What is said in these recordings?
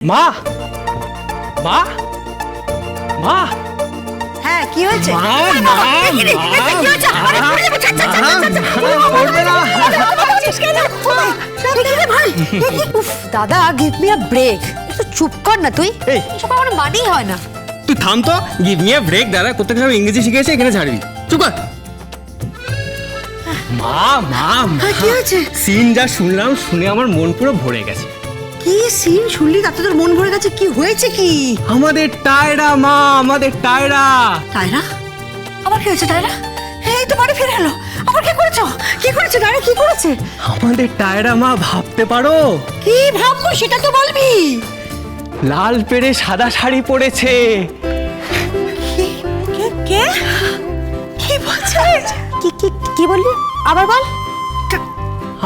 মা মা মা হ্যাঁ কি হয়েছে? দাদা গিভ মি আ ব্রেক, একটু চুপ কর না তুই। এই। এসব আমার মানেই হয় না। তুই থাম তো, গিভ মি আ ব্রেক। দাদা কোথা থেকে ইংরেজি শিখেছে, এখানে ছাড়বি। চুপ কর। মা মা কি হয়েছে? সিন যা শুনলাম, শুনে আমার মন পুরো ভরে গেছে। কি সিন শুনলি তাতে তোর মন ভরে গেছে? কি হয়েছে কি? আমাদের টায়রা মা, আমাদের টায়রা। টায়রা? আবার কি হয়েছে টায়রা? এই তো বাড়ি ফিরে এলো। আবার কি করেছো? কি করেছে টায়রা? কি করেছে? আমাদের টায়রা মা, ভাবতে পারো কি ভাববো সেটা তো বলবি। লাল পেড়ে সাদা শাড়ি পরেছে। কে কে কে কি বলছিস? কি কি কি বললি? আবার বল।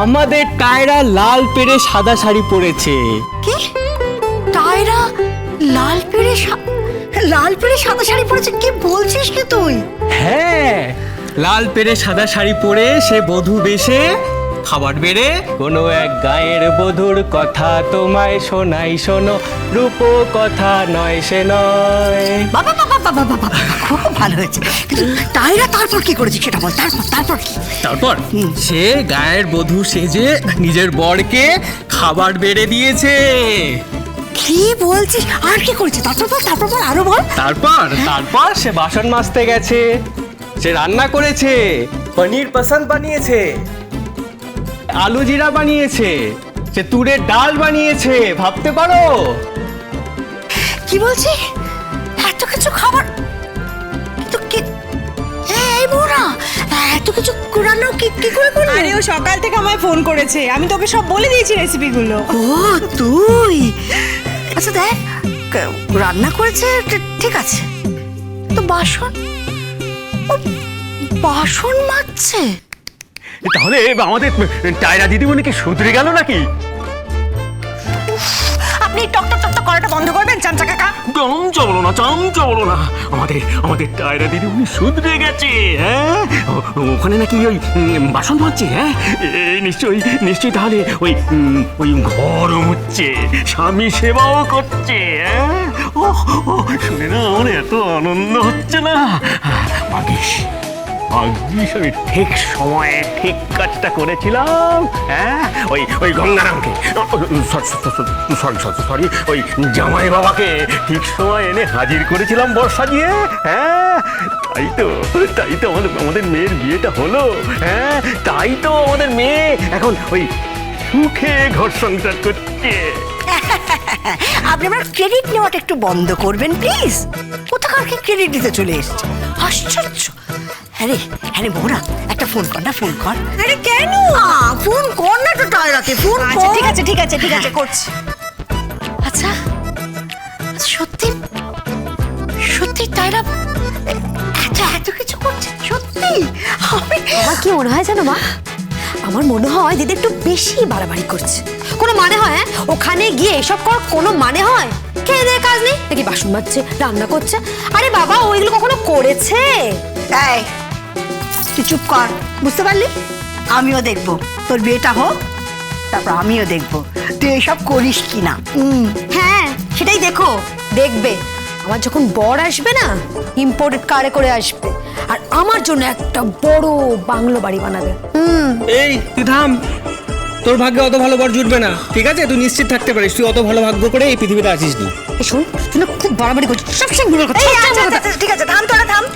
আমাদের টায়রা লাল পেড়ে সাদা শাড়ি পরেছে। কি? টায়রা লাল পেড়ে সাদা শাড়ি পরেছে? কি বলছিস কি তুই? হ্যাঁ, লাল পেড়ে সাদা শাড়ি পরে সে বধূ বেশে খাবার বেড়ে কোনো এক গায়ের বধূর কথা তোমায় শোনাই, শোনো রূপ কথা নয় সে নয়। বাবা বাবা বাবা বাবা, খুব ভালো হয়েছে। কিন্তু টায়রা তারপর কি করেছে সেটা বল। তারপর কি? তারপর সে গায়ের বধূ সেজে নিজের বরকে খাবার বেড়ে দিয়েছে। কি বলছিস? আর কি করেছে? তারপর বল, আরো বল। তারপর সে বাসন মাজতে গেছে, সে রান্না করেছে, পনির পসন্দ বানিয়েছে, আলু জিরা বানিয়েছে, সে তুরের ডাল বানিয়েছে। ভাবতে পারো। কি বলছি? এত কিছু খাবার কিন্তু কি এই মোরা এত কিছু রান্না কি করে করলি? আরে ও সকাল থেকে আমায় ফোন করেছে, আমি তোকে সব বলে দিয়েছি রেসিপিগুলো। ও তুই? আচ্ছা দেখ, রান্না করেছে ঠিক আছে, তো বাসন মাজছে। তাহলে আমাদের টায়রা দিদিমণিকে শুধরে গেল নাকি? আপনি টক টক টক করাটা বন্ধ করবেন চামচা কাকা। চামচা বলো না। আমাদের টায়রা দিদিমণি শুধরে গেছে। হ্যাঁ, ওখানে নাকি ওই বাসন মাজছে। হ্যাঁ, নিশ্চয়ই তাহলে ওই ঘর মুছছে, স্বামী সেবাও করছে। হ্যাঁ, ও শুনে না আমার এত আনন্দ হচ্ছে না। ভাগ্যিস আমি ঠিক সময়ে ঠিক কাজটা করেছিলাম। হ্যাঁ, ওই গঙ্গারামকে, সরি ওই জামাই বাবাকে ঠিক সময় এনে হাজির করেছিলাম বর সাজিয়ে। হ্যাঁ, তাই তো আমাদের মেয়ের বিয়েটা হলো। হ্যাঁ, তাই তো আমাদের মেয়ে এখন ওই সুখে ঘর সংসার করছে। আপনি আমার ক্রেডিট নেওয়াটা একটু বন্ধ করবেন প্লিজ। কোথাকার কি ক্রেডিট দিতে চলে এসছে? আশ্চর্য। হ্যাঁ মোরা, একটা ফোন কর না, ফোন কর। আরে কেন? ফোন কর না তো টায়রাকে, ফোন কর। আচ্ছা ঠিক আছে করছি। আচ্ছা সত্যি টায়রা এত কিছু করছে? সত্যি? আমার কি মনে হয় জানো মা, আমার মনে হয় দিদি একটু বেশি বাড়াবাড়ি করছে। কোনো মানে হয়? হ্যাঁ, ওখানে গিয়ে এসব করার কোনো মানে হয়? খেয়ে দেয়ে কাজ নেই নাকি? বাসন মাজছে, রান্না করছে। আরে বাবা, ওইগুলো কখনো করেছে? এই তুই চুপ কর, বুঝতে পারলি? আমিও দেখবো তোর বিয়েটা হোক, তারপর আমিও দেখবো তুই এসব করিস কিনা। হ্যাঁ সেটাই দেখবে। আমার যখন বর আসবে না, ইম্পোর্টেড কারে করে আসবে, আর আমার জন্য একটা বড় বাংলো বাড়ি বানাবে। এই তুই থাম, তোর ভাগ্যে অত ভালো বর জুটবে না। ঠিক আছে, তুই নিশ্চিত থাকতে পারিস, তুই অত ভালো ভাগ্য করে এই পৃথিবীতে আসিস নি। শোন, তুই না খুব বাড়াবাড়ি করছিস, সবসময় ভুল কথা। ঠিক আছে, থাম তোরা থাম।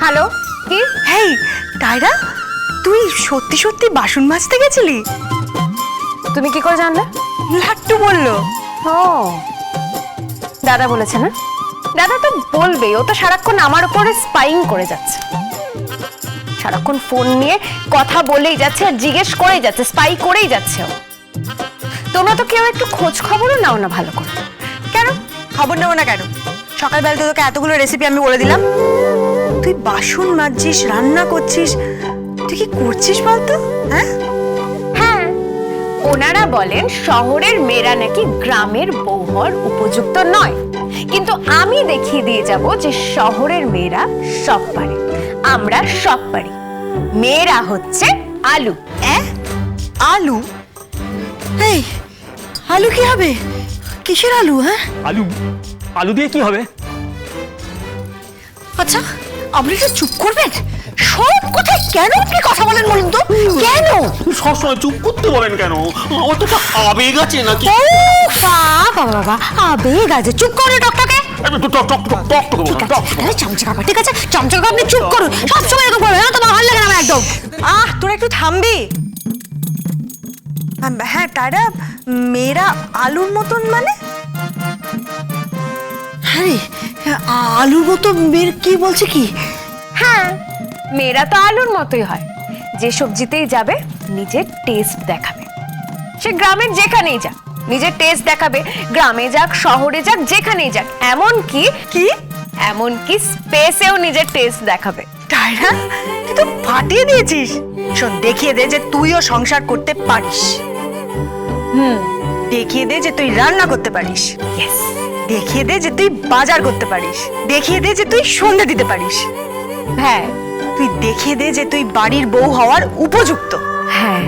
হ্যালো, কি? হেই টায়রা, তুই সত্যি বাসন মাজতে গেছিলি? তুমি কি করে জানলে? লাট্টু বললো। ও দাদা বলেছে না? দাদা তো বলবেই, ও তো সারাক্ষণ আমার উপরে স্পাইং করে যাচ্ছে। সারাক্ষণ ফোন নিয়ে কথা বলেই যাচ্ছে আর জিজ্ঞেস করেই যাচ্ছে, স্পাই করেই যাচ্ছে ও। তোমরা তো কেউ একটু খোঁজ খবরও নাও না ভালো করে। কেন খবর নেবো না কেন? সকালবেলা তো তোকে এতগুলো রেসিপি আমি বলে দিলাম। তুই বাসন মাজছিস, রান্না করছিস, তুই কি করছিস বলতো? হ্যাঁ ওনারা বলেন শহরের মেয়েরা নাকি গ্রামের বউ হওয়ার উপযুক্ত নয়, কিন্তু আমি দেখিয়ে দিয়ে যাব যে শহরের মেয়েরা সব পারে, আমরা সব পারি। মেয়েরা হচ্ছে আলু। আলু? এই আলু কি হবে? কিসের আলু? হ্যাঁ, আলু আলু দিয়ে কি হবে? আচ্ছা আপনি একটু চুপ করবেন? সব কথায় কেন আপনি কথা বলেন বলুন তো? কেন? সবসময় চুপ করতে বলেন কেন? আমার তো একটা আবেগ আছে নাকি? ও বাবা বাবা, আবেগ আছে। চুপ করো টকটকে। ঠিক আছে, তাহলে চামচা কাকা, ঠিক আছে চামচা কাকা আপনি চুপ করুন। সবসময় এরকম করবেন না, তোমার ভালো লাগে না আমার একদম। তোরা একটু থামবি? হ্যাঁ টায়রা, মেয়েরা আলুর মতন মানে? আরে আলুর মতো মেয়ের কি বলছে কি? হ্যাঁ, মেয়েরা তো আলুর মতোই হয়, যে সবজিতেই যাবে নিজের টেস্ট দেখাবে। সে গ্রামের যেখানেই যাক নিজের টেস্ট দেখাবে, গ্রামে যাক শহরে যাক যেখানেই যাক, এমনকি স্পেসেও নিজের টেস্ট দেখাবে। টায়রা, তুই তো ফাটিয়ে দিয়েছিস। শোন, দেখিয়ে দে যে তুইও সংসার করতে পারিস। দেখিয়ে দে যে তুই রান্না করতে পারিস। ইয়েস, দেখিয়ে দে যে তুই বাজার করতে পারিস। দেখিয়ে দে যে তুই সন্ধে দিতে পারিস। হ্যাঁ তুই দেখিয়ে দে যে তুই বাড়ির বউ হওয়ার উপযুক্ত। হ্যাঁ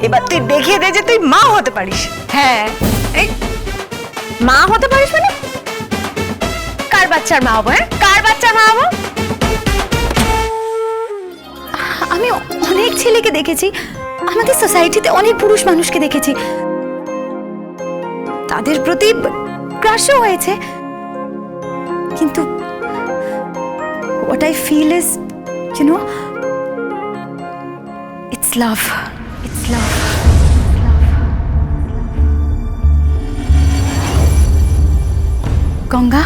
এবার তুই দেখিয়ে দে যে তুই মা হতে পারিস। হ্যাঁ। এই মা হতে পারিস মানে? কার বাচ্চার মা হবো? হ্যাঁ, কার বাচ্চার মা হবো? আমি অনেক ছেলেকে দেখেছি, আমাদের সোসাইটিতে অনেক পুরুষ মানুষকে দেখেছি, তাদের প্রতি ক্রাশও হয়েছে, কিন্তু what I feel is, you know, it's love. It's love. Ganga,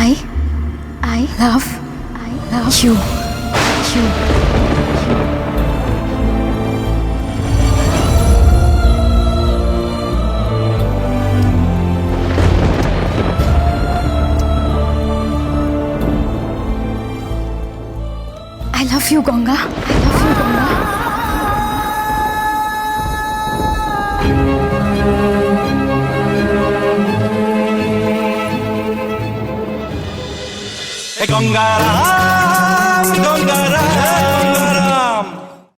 I love you. You. I love you, Ganga. I love you, Ganga. Ganga Ram, Ganga Ram.